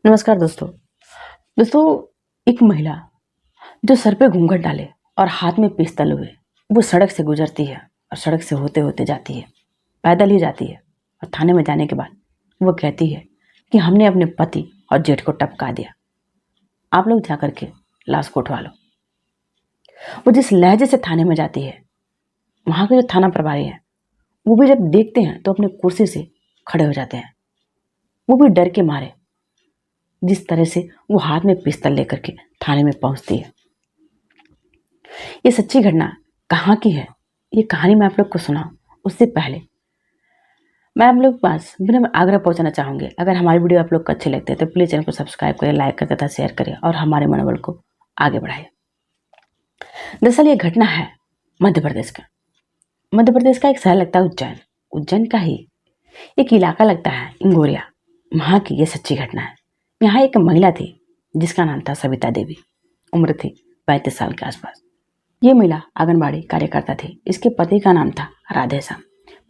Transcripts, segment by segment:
नमस्कार दोस्तों। एक महिला जो सर पे घूंघट डाले और हाथ में पिस्तौल हुए वो सड़क से गुजरती है और सड़क से होते होते जाती है, पैदल ही जाती है। और थाने में जाने के बाद वो कहती है कि हमने अपने पति और जेठ को टपका दिया, आप लोग जा करके लाश को उठवा लो। वो जिस लहजे से थाने में जाती है, वहाँ के जो थाना प्रभारी हैं वो भी जब देखते हैं तो अपने कुर्सी से खड़े हो जाते हैं। वो भी डर के मारे जिस तरह से वो हाथ में पिस्तौल लेकर के थाने में पहुंचती है। ये सच्ची घटना कहाँ की है, ये कहानी मैं आप लोग को सुनाऊं उससे पहले मैं आप लोग के पास बिना आग्रह पहुंचाना चाहूँगी। अगर हमारी वीडियो आप लोग को अच्छे लगते हैं तो प्लीज़ चैनल को सब्सक्राइब करें, लाइक करें तथा शेयर करें और हमारे मनोबल को आगे बढ़ाएं। दरअसल ये घटना है मध्य प्रदेश का एक शहर लगता है उज्जैन का ही एक इलाका लगता है इंगोरिया। वहाँ की ये सच्ची घटना है। यहाँ एक महिला थी जिसका नाम था सविता देवी। उम्र थी 35 साल के आसपास। ये महिला आंगनबाड़ी कार्यकर्ता थी। इसके पति का नाम था राधेश्याम।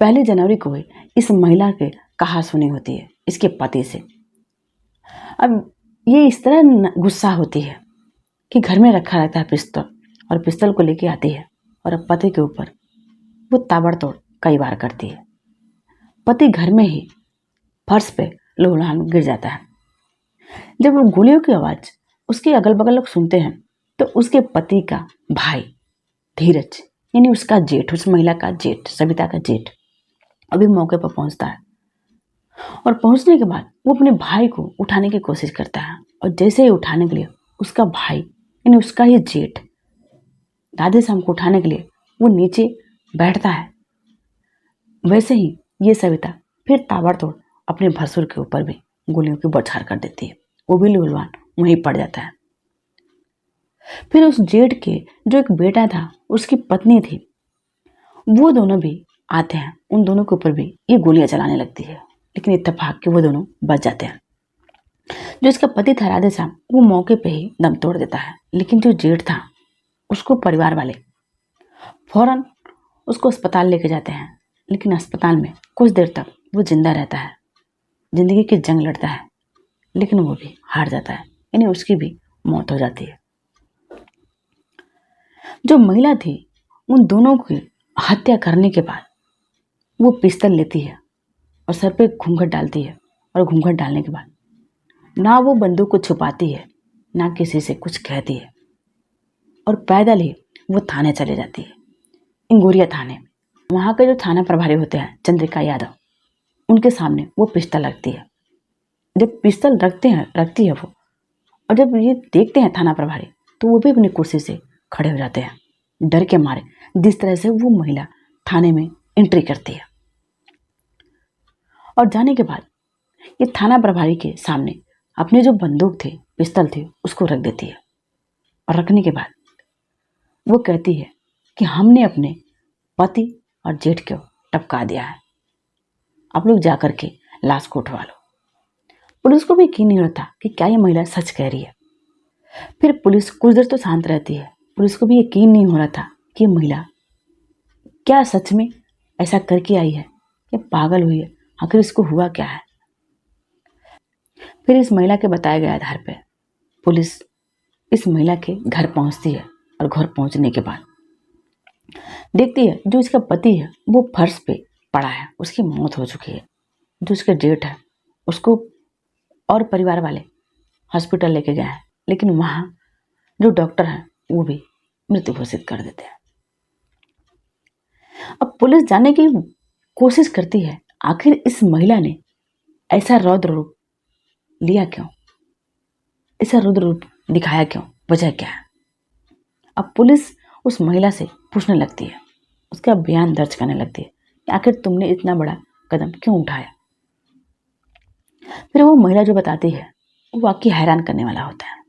1 जनवरी को हुई इस महिला के कहासुनी होती है इसके पति से। अब ये इस तरह गुस्सा होती है कि घर में रखा रहता है पिस्तौल और पिस्तौल को लेके आती है और अब पति के ऊपर वो ताबड़तोड़ कई बार करती है। पति घर में ही फर्श पे लोहड़ान गिर जाता है। जब वो गोलियों की आवाज उसके अगल बगल लोग सुनते हैं तो उसके पति का भाई धीरज यानी उसका जेठ, उस महिला का जेठ, सविता का जेठ अभी मौके पर पहुंचता है। और पहुंचने के बाद वो अपने भाई को उठाने की कोशिश करता है और जैसे ही उठाने के लिए उसका भाई यानी उसका ही जेठ राधेश्याम को उठाने के लिए वो नीचे बैठता है, वैसे ही ये सविता फिर ताबड़तोड़ अपने भसुर के ऊपर भी गोलियों की बौछार कर देती है। वो भी लूलवान वहीं पड़ जाता है। फिर उस जेठ के जो एक बेटा था उसकी पत्नी थी, वो दोनों भी आते हैं। उन दोनों के ऊपर भी ये गोलियां चलाने लगती है, लेकिन इत्तेफाक के वो दोनों बच जाते हैं। जो इसका पति था राधेश्याम वो मौके पे ही दम तोड़ देता है, लेकिन जो जेठ था उसको परिवार वाले फौरन उसको अस्पताल लेके जाते हैं। लेकिन अस्पताल में कुछ देर तक वो जिंदा रहता है, जिंदगी की जंग लड़ता है, लेकिन वो भी हार जाता है, यानी उसकी भी मौत हो जाती है। जो महिला थी उन दोनों की हत्या करने के बाद वो पिस्तौल लेती है और सर पे घूंघट डालती है और घूंघट डालने के बाद ना वो बंदूक को छुपाती है ना किसी से कुछ कहती है और पैदल ही वो थाने चले जाती है, इंगोरिया थाने। वहाँ के जो थाना प्रभारी होते हैं चंद्रिका यादव, उनके सामने वो पिस्तौल रखती है। जब पिस्तौल रखती है वो, और जब ये देखते हैं थाना प्रभारी तो वो भी अपनी कुर्सी से खड़े हो जाते हैं डर के मारे, जिस तरह से वो महिला थाने में एंट्री करती है। और जाने के बाद ये थाना प्रभारी के सामने अपने जो बंदूक थे, पिस्तौल थे, उसको रख देती है। और रखने के बाद वो कहती है कि हमने अपने पति और जेठ को टपका दिया है, आप लोग जा करके लाश को उठवा लो। पुलिस को भी यकीन नहीं होता कि क्या ये महिला सच कह रही है। फिर पुलिस कुछ देर तो शांत रहती है। पुलिस को भी यकीन नहीं हो रहा था कि ये महिला क्या सच में ऐसा करके आई है या पागल हुई है, आखिर इसको हुआ क्या है। फिर इस महिला के बताए गए आधार पर पुलिस इस महिला के घर पहुंचती है और घर पहुंचने के बाद देखती है जो इसका पति है वो फर्श पे पड़ा है, उसकी मौत हो चुकी है। जो इसका जेठ है उसको और परिवार वाले हॉस्पिटल लेके गए हैं, लेकिन वहाँ जो डॉक्टर हैं वो भी मृत्यु घोषित कर देते हैं। अब पुलिस जानने की कोशिश करती है आखिर इस महिला ने ऐसा रौद्र रूप लिया क्यों, ऐसा रुद्र रूप दिखाया क्यों, वजह क्या है। अब पुलिस उस महिला से पूछने लगती है, उसका बयान दर्ज करने लगती है कि आखिर तुमने इतना बड़ा कदम क्यों उठाया। फिर वो महिला जो बताती है वो वाकई हैरान करने वाला होता है।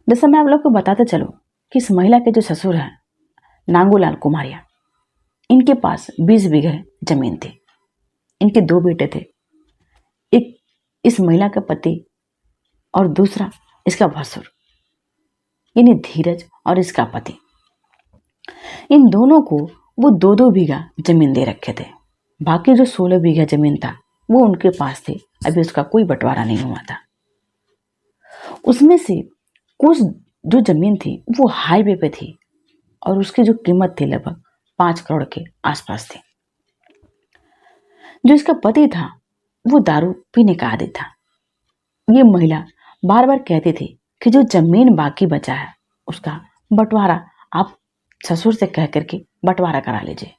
जैसा मैं आप लोग को बताते चलूं कि इस महिला के जो ससुर हैं नांगूलाल कुमारिया, इनके पास 20 बीघे जमीन थी। इनके 2 बेटे थे, एक इस महिला का पति और दूसरा इसका भसुर यानी धीरज और इसका पति। इन दोनों को वो 2-2 बीघा जमीन दे रखे थे। बाकी जो 16 बीघा जमीन था वो उनके पास थे, अभी उसका कोई बंटवारा नहीं हुआ था। उसमें से कुछ जो जमीन थी वो हाईवे पे थी और उसकी जो कीमत थी लगभग 5 करोड़ के आसपास थी। जो इसका पति था वो दारू पीने का आदी था। ये महिला बार बार कहती थी कि जो जमीन बाकी बचा है उसका बंटवारा आप ससुर से कह करके बंटवारा करा लीजिए।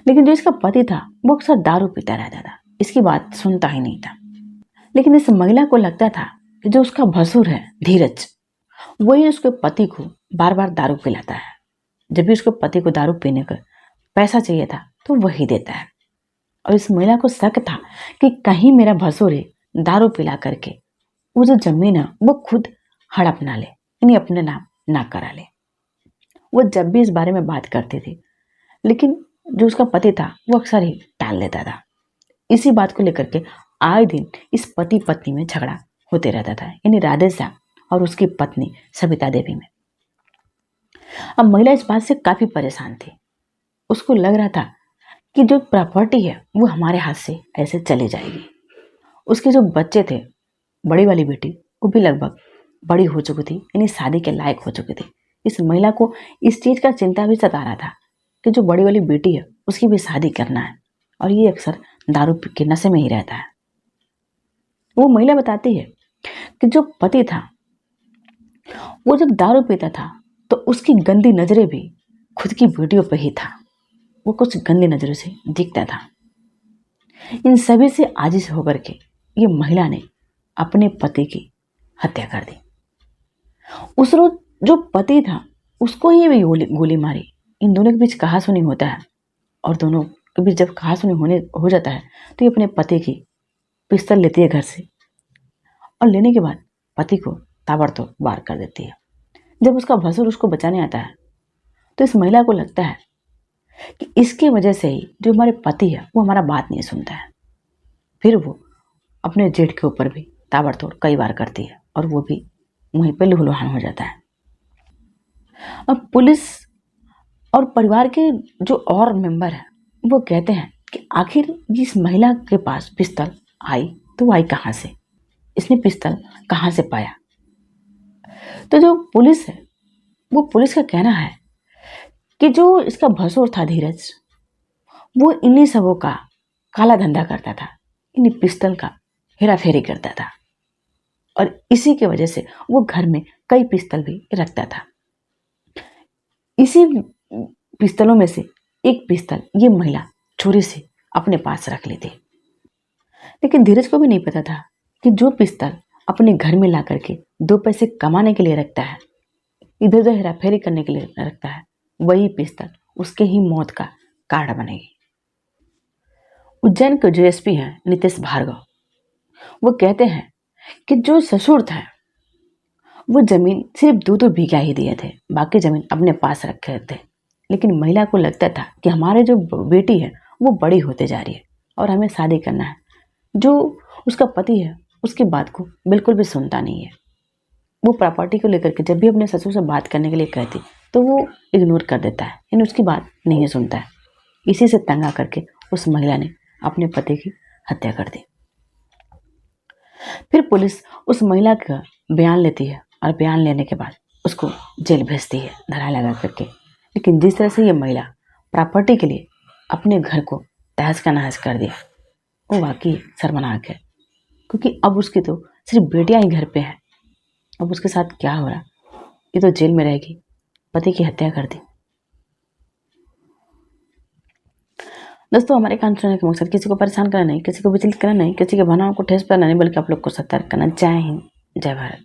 लेकिन जो इसका पति था वो अक्सर दारू पीता रहता था, इसकी बात सुनता ही नहीं था। लेकिन इस महिला को लगता था कि जो उसका भसुर है धीरज, वही उसके पति को बार बार दारू पिलाता है। जब भी उसके पति को दारू पीने का पैसा चाहिए था तो वही देता है। और इस महिला को शक था कि कहीं मेरा भसुर ही दारू पिला करके वो जो जमीन है वो खुद हड़प ना ले, यानी अपने नाम ना करा ले। वो जब भी इस बारे में बात करती थी, लेकिन जो उसका पति था वो अक्सर ही टाल देता था। इसी बात को लेकर के आए दिन इस पति पत्नी में झगड़ा होते रहता था, यानी राधेश्याम और उसकी पत्नी सविता देवी में। अब महिला इस बात से काफी परेशान थी। उसको लग रहा था कि जो प्रॉपर्टी है वो हमारे हाथ से ऐसे चली जाएगी। उसके जो बच्चे थे, बड़ी वाली बेटी वो भी लगभग बड़ी हो चुकी थी, यानी शादी के लायक हो चुकी थी। इस महिला को इस चीज का चिंता भी सता रहा था कि जो बड़ी वाली बेटी है उसकी भी शादी करना है और ये अक्सर दारू के नशे में ही रहता है। वो महिला बताती है कि जो पति था वो जब दारू पीता था तो उसकी गंदी नजरें भी खुद की बेटियों पे ही था। वो कुछ गंदी नजरों से दिखता था। इन सभी से आजिज होकर के ये महिला ने अपने पति की हत्या कर दी। उस रोज जो पति था उसको ही भी गोली मारी। इन दोनों के बीच कहासुनी होता है और दोनों के बीच जब कहासुनी हो जाता है तो ये अपने पति की पिस्तौल लेती है घर से और लेने के बाद पति को ताबड़तोड़ वार कर देती है। जब उसका भसुर उसको बचाने आता है तो इस महिला को लगता है कि इसकी वजह से ही जो हमारे पति है वो हमारा बात नहीं सुनता है। फिर वो अपने जेठ के ऊपर भी ताबड़तोड़ कई बार करती है और वो भी वहीं पे लहूलुहान हो जाता है। अब पुलिस और परिवार के जो और मेंबर हैं वो कहते हैं कि आखिर इस महिला के पास पिस्तौल आई तो आई कहाँ से, इसने पिस्तौल कहाँ से पाया। तो जो पुलिस है वो पुलिस का कहना है कि जो इसका भसुर था धीरज, वो इन्हीं सबों का काला धंधा करता था, इन्हीं पिस्तौल का हेरा फेरी करता था और इसी की वजह से वो घर में कई पिस्तौल भी रखता था। इसी पिस्तौलों में से एक पिस्तौल ये महिला चोरी से अपने पास रख लेती। लेकिन धीरज को भी नहीं पता था कि जो पिस्तौल अपने घर में ला करके 2 पैसे कमाने के लिए रखता है, इधर उधर हेराफेरी करने के लिए रखता है, वही पिस्तौल उसके ही मौत का कारण बनेगी। उज्जैन के जो एसपी हैं नितेश भार्गव, वो कहते हैं कि जो ससुर था वो जमीन सिर्फ 2-2 बीघा ही दिए थे, बाकी जमीन अपने पास रखे थे। लेकिन महिला को लगता था कि हमारे जो बेटी है वो बड़ी होते जा रही है और हमें शादी करना है। जो उसका पति है उसकी बात को बिल्कुल भी सुनता नहीं है। वो प्रॉपर्टी को लेकर के जब भी अपने ससुर से बात करने के लिए कहती तो वो इग्नोर कर देता है, यानी उसकी बात नहीं सुनता है। इसी से तंग आकर के उस महिला ने अपने पति की हत्या कर दी। फिर पुलिस उस महिला का बयान लेती है और बयान लेने के बाद उसको जेल भेजती है धरा लगा करके। लेकिन जिस तरह से ये महिला प्रॉपर्टी के लिए अपने घर को तहस का नहस कर दिया वो वाकई शर्मनाक है, क्योंकि अब उसकी तो सिर्फ बेटियां ही घर पे हैं। अब उसके साथ क्या हो रहा, ये तो जेल में रहेगी, पति की हत्या कर दी। दोस्तों, हमारे कान सुनने का मकसद किसी को परेशान करना नहीं, किसी को विचलित करना नहीं, किसी के भावनाओं को ठेस पहुंचाना नहीं, बल्कि आप लोग को सतर्क करना। जय हिंद, जय भारत।